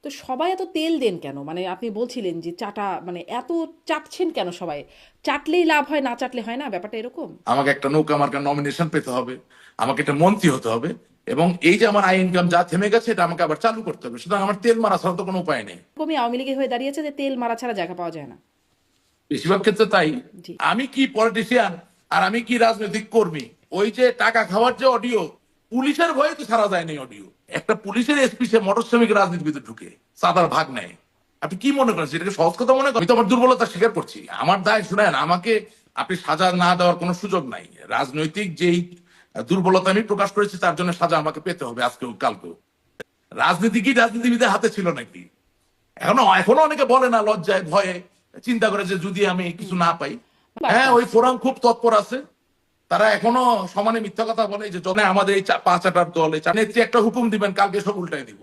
তো সবাই এত তেল দেন কেন? মানে আপনি বলছিলেন যে চাটা মানে এত চাটছেন কেন সবাই? চাটলেই লাভ হয়, না চাটলে হয় না? ব্যাপারটা এরকম? আমাকে একটা নৌকা মার্কার নমিনেশন পেতে হবে, আমাকে একটা মন্ত্রী হতে হবে, এবং এই যে আমার আয় ইনকাম যা থেমে গেছে এটা আমাকে আবার চালু করতে হবে। সুতরাং আমার তেল মারা ছাড়া তো কোনো উপায় নেই। এরকমই আওয়ামী লীগের হয়ে দাঁড়িয়েছে যে তেল মারা ছাড়া জায়গা পাওয়া যায় না। বেশিরভাগ ক্ষেত্রে তাই। জি। আমি কি পলিটিশিয়ান আর আমি কি রাজনৈতিক কর্মী? ওই যে টাকা খাওয়ার যে অডিও, পুলিশের ভয়ে তো ছাড়া যায়নি অডিও। একটা পুলিশের এসপি সে মোটর শ্রমিক রাজনীতিবিদ ঢুকে চাঁদার ভাগ নেয়। আপনি কি মনে করেন সেটাকে সহজ কথা মনে করেন? আমি তো আমার দুর্বলতা স্বীকার করছি, আমার দায় শুনেন। আমাকে আপনি সাজা না দেওয়ার কোনো সুযোগ নাই। রাজনৈতিক যেই দুর্বলতা আমি প্রকাশ করেছি তার জন্য সাজা আমাকে পেতে হবে আজকেও কালকেও। রাজনীতি কি রাজনীতিবিদের হাতে ছিল নাকি? এখনো এখনো অনেকে বলে না, লজ্জায় ভয়ে চিন্তা করে যে যদি আমি কিছু না পাই। হ্যাঁ, বার্তা। ওই ফোরাম খুব তৎপর আছে। তারা এখনো সমানে মিথ্যা কথা বলে যে যখন আমাদের এই পাঁচ আটার দল এই নেত্রী একটা হুকুম দিবেন কালকে সব উল্টাই দিব।